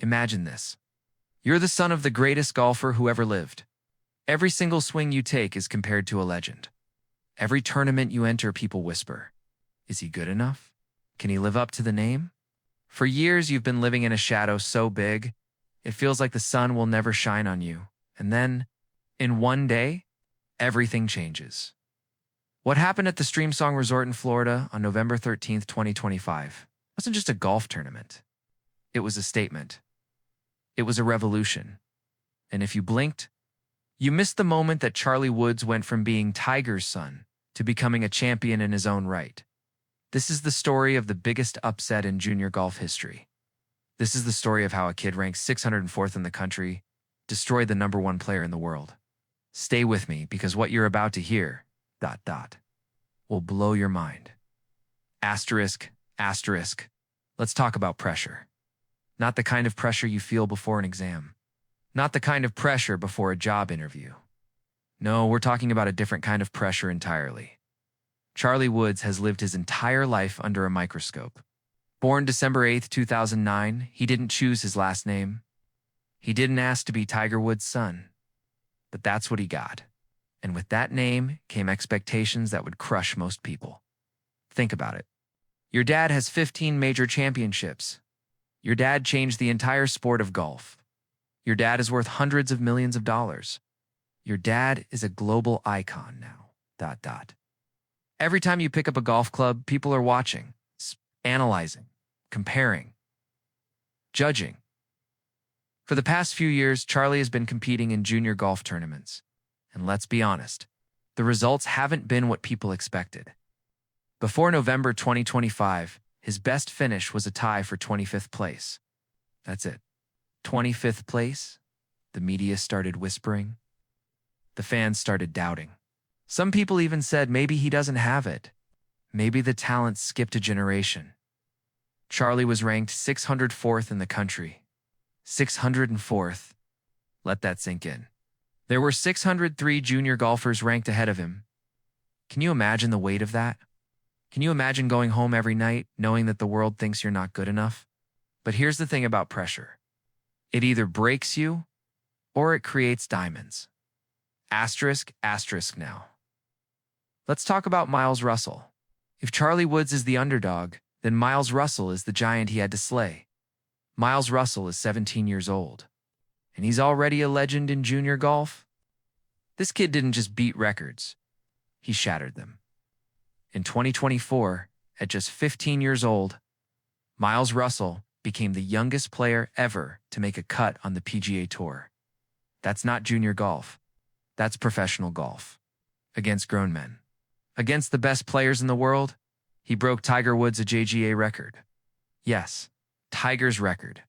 Imagine this. You're the son of the greatest golfer who ever lived. Every single swing you take is compared to a legend. Every tournament you enter, people whisper, "Is he good enough? Can he live up to the name?" For years, you've been living in a shadow so big, it feels like the sun will never shine on you. And then, in one day, everything changes. What happened at the Streamsong Resort in Florida on November 13th, 2025, wasn't just a golf tournament. It was a statement. It was a revolution. And if you blinked, you missed the moment that Charlie Woods went from being Tiger's son to becoming a champion in his own right. This is the story of the biggest upset in junior golf history. This is the story of how a kid ranked 604th in the country destroyed the #1 player in the world. Stay with me, because what you're about to hear, will blow your mind. Asterisk, asterisk. Let's talk about pressure. Not the kind of pressure you feel before an exam. Not the kind of pressure before a job interview. No, we're talking about a different kind of pressure entirely. Charlie Woods has lived his entire life under a microscope. Born December 8th, 2009, he didn't choose his last name. He didn't ask to be Tiger Woods' son. But that's what he got. And with that name came expectations that would crush most people. Think about it. Your dad has 15 major championships. Your dad changed the entire sport of golf. Your dad is worth hundreds of millions of dollars. Your dad is a global icon now. Every time you pick up a golf club, people are watching, analyzing, comparing, judging. For the past few years, Charlie has been competing in junior golf tournaments. And let's be honest, the results haven't been what people expected. Before November 2025, his best finish was a tie for 25th place. That's it. 25th place? The media started whispering. The fans started doubting. Some people even said maybe he doesn't have it. Maybe the talent skipped a generation. Charlie was ranked 604th in the country. 604th. Let that sink in. There were 603 junior golfers ranked ahead of him. Can you imagine the weight of that? Can you imagine going home every night knowing that the world thinks you're not good enough? But here's the thing about pressure. It either breaks you or it creates diamonds. Asterisk, asterisk now. Let's talk about Miles Russell. If Charlie Woods is the underdog, then Miles Russell is the giant he had to slay. Miles Russell is 17 years old, and he's already a legend in junior golf. This kid didn't just beat records, he shattered them. In 2024, at just 15 years old, Miles Russell became the youngest player ever to make a cut on the PGA Tour. That's not junior golf. That's professional golf. Against grown men. Against the best players in the world, he broke Tiger Woods' JGA record. Yes, Tiger's record.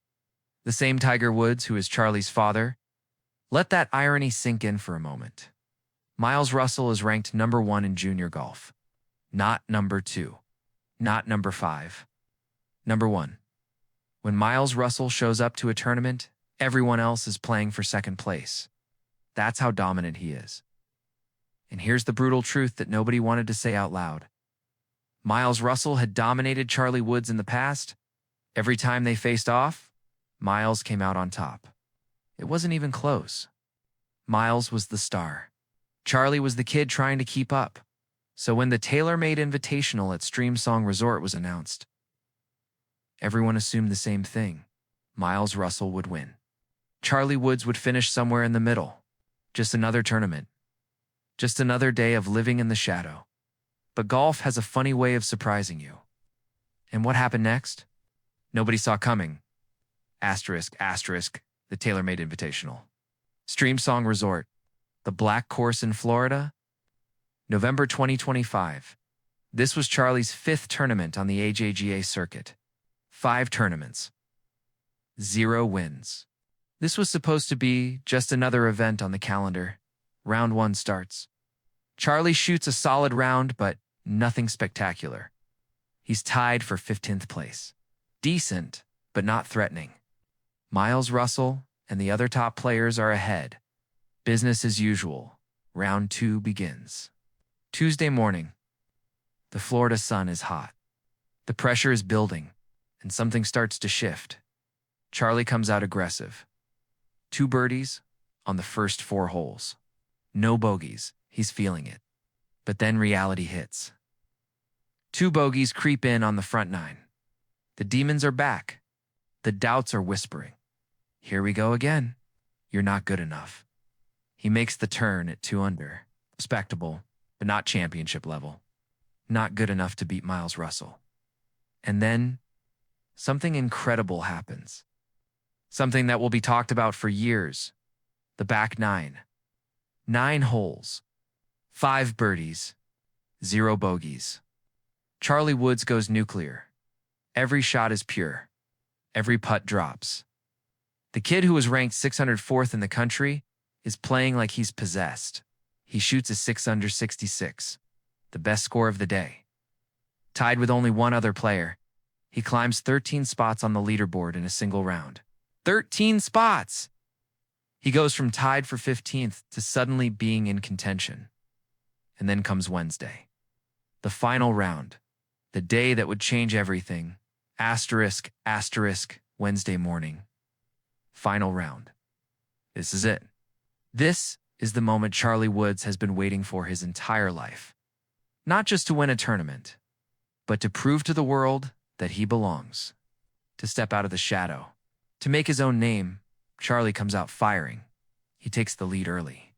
The same Tiger Woods who is Charlie's father. Let that irony sink in for a moment. Miles Russell is ranked #1 in junior golf. Not #2. Not #5. #1. When Miles Russell shows up to a tournament, everyone else is playing for second place. That's how dominant he is. And here's the brutal truth that nobody wanted to say out loud. Miles Russell had dominated Charlie Woods in the past. Every time they faced off, Miles came out on top. It wasn't even close. Miles was the star. Charlie was the kid trying to keep up. So when the tailor-made invitational at Streamsong Resort was announced, everyone assumed the same thing. Miles Russell would win. Charlie Woods would finish somewhere in the middle. Just another tournament. Just another day of living in the shadow. But golf has a funny way of surprising you. And what happened next? Nobody saw coming. Asterisk, asterisk, the tailor-made invitational. Streamsong Resort, the Black Course in Florida. November 2025. This was Charlie's 5th tournament on the AJGA circuit. 5 tournaments. 0 wins. This was supposed to be just another event on the calendar. Round 1 starts. Charlie shoots a solid round, but nothing spectacular. He's tied for 15th place. Decent, but not threatening. Miles Russell and the other top players are ahead. Business as usual. Round 2 begins. Tuesday morning. The Florida sun is hot. The pressure is building, and something starts to shift. Charlie comes out aggressive. 2 birdies on the first 4 holes. No bogeys. He's feeling it. But then reality hits. 2 bogeys creep in on the front 9. The demons are back. The doubts are whispering. Here we go again. You're not good enough. He makes the turn at 2 under. Respectable, but not championship level. Not good enough to beat Miles Russell. And then, something incredible happens. Something that will be talked about for years. The back 9. 9 holes. 5 birdies. 0 bogeys. Charlie Woods goes nuclear. Every shot is pure. Every putt drops. The kid who was ranked 604th in the country is playing like he's possessed. He shoots a 6 under 66, the best score of the day. Tied with only one other player, he climbs 13 spots on the leaderboard in a single round. 13 spots! He goes from tied for 15th to suddenly being in contention. And then comes Wednesday. The final round. The day that would change everything. Asterisk, asterisk, Wednesday morning. Final round. This is it. This is the moment Charlie Woods has been waiting for his entire life. Not just to win a tournament, but to prove to the world that he belongs. To step out of the shadow. To make his own name, Charlie comes out firing. He takes the lead early,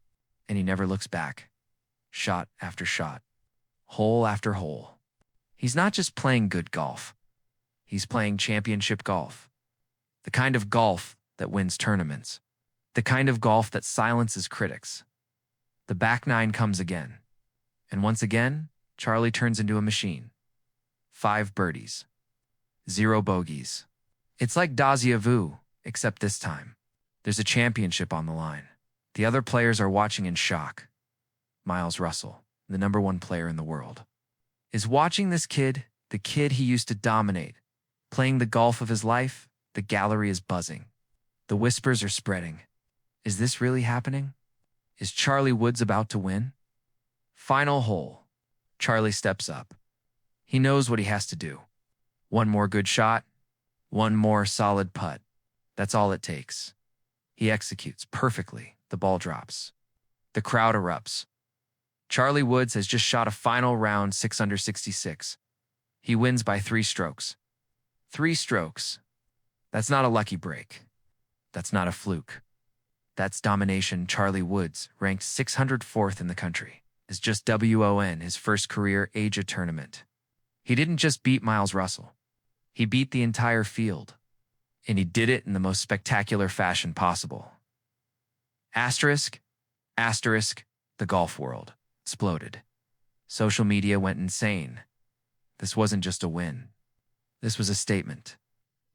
and he never looks back. Shot after shot. Hole after hole. He's not just playing good golf. He's playing championship golf. The kind of golf that wins tournaments. The kind of golf that silences critics. The back 9 comes again. And once again, Charlie turns into a machine. 5 birdies. 0 bogeys. It's like Deja Vu, except this time. There's a championship on the line. The other players are watching in shock. Miles Russell, the #1 player in the world, is watching this kid, the kid he used to dominate. Playing the golf of his life, the gallery is buzzing. The whispers are spreading. Is this really happening? Is Charlie Woods about to win? Final hole. Charlie steps up. He knows what he has to do. One more good shot. One more solid putt. That's all it takes. He executes perfectly. The ball drops. The crowd erupts. Charlie Woods has just shot a final round 6 under 66. He wins by 3 strokes. 3 strokes. That's not a lucky break. That's not a fluke. That's domination. Charlie Woods, ranked 604th in the country, is just won his first career Asia tournament. He didn't just beat Miles Russell. He beat the entire field. And he did it in the most spectacular fashion possible. Asterisk, asterisk, the golf world exploded. Social media went insane. This wasn't just a win. This was a statement.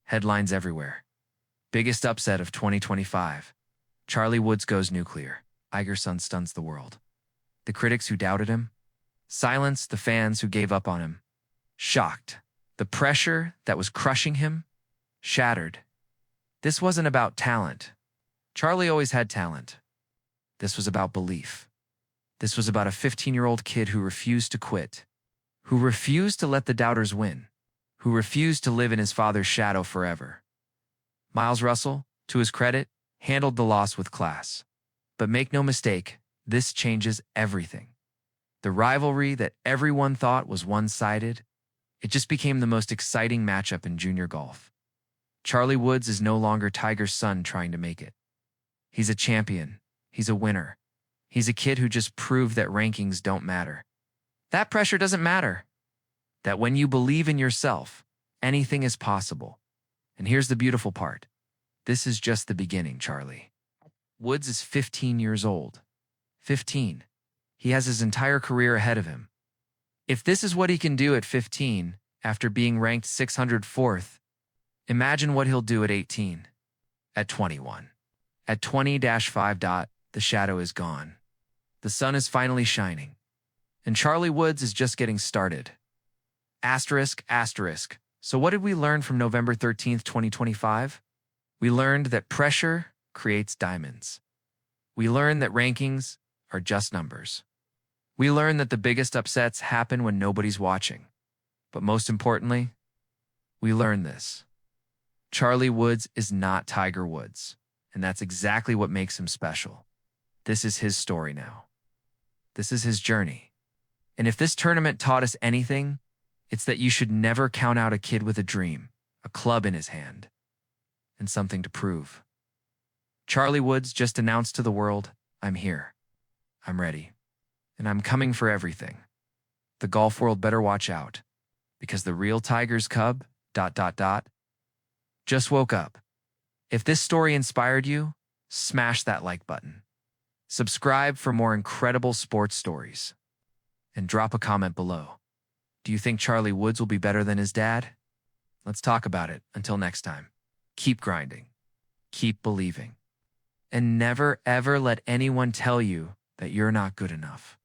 Headlines everywhere. Biggest upset of 2025. Charlie Woods goes nuclear. Iger's son stuns the world. The critics who doubted him? Silenced. The fans who gave up on him? Shocked. The pressure that was crushing him? Shattered. This wasn't about talent. Charlie always had talent. This was about belief. This was about a 15-year-old kid who refused to quit, who refused to let the doubters win, who refused to live in his father's shadow forever. Miles Russell, to his credit, handled the loss with class. But make no mistake, this changes everything. The rivalry that everyone thought was one-sided, it just became the most exciting matchup in junior golf. Charlie Woods is no longer Tiger's son trying to make it. He's a champion. He's a winner. He's a kid who just proved that rankings don't matter. That pressure doesn't matter. That when you believe in yourself, anything is possible. And here's the beautiful part. This is just the beginning, Charlie. Woods is 15 years old. 15. He has his entire career ahead of him. If this is what he can do at 15, after being ranked 604th, imagine what he'll do at 18, at 21. At 20-5. The shadow is gone. The sun is finally shining. And Charlie Woods is just getting started. Asterisk, asterisk. So what did we learn from November 13th, 2025? We learned that pressure creates diamonds. We learned that rankings are just numbers. We learned that the biggest upsets happen when nobody's watching. But most importantly, we learned this. Charlie Woods is not Tiger Woods, and that's exactly what makes him special. This is his story now. This is his journey. And if this tournament taught us anything, it's that you should never count out a kid with a dream, a club in his hand, and something to prove. Charlie Woods just announced to the world, I'm here. I'm ready. And I'm coming for everything. The golf world better watch out, because the real Tiger's cub, ... just woke up. If this story inspired you, smash that like button. Subscribe for more incredible sports stories. And drop a comment below. Do you think Charlie Woods will be better than his dad? Let's talk about it. Until next time, keep grinding, keep believing, and never ever let anyone tell you that you're not good enough.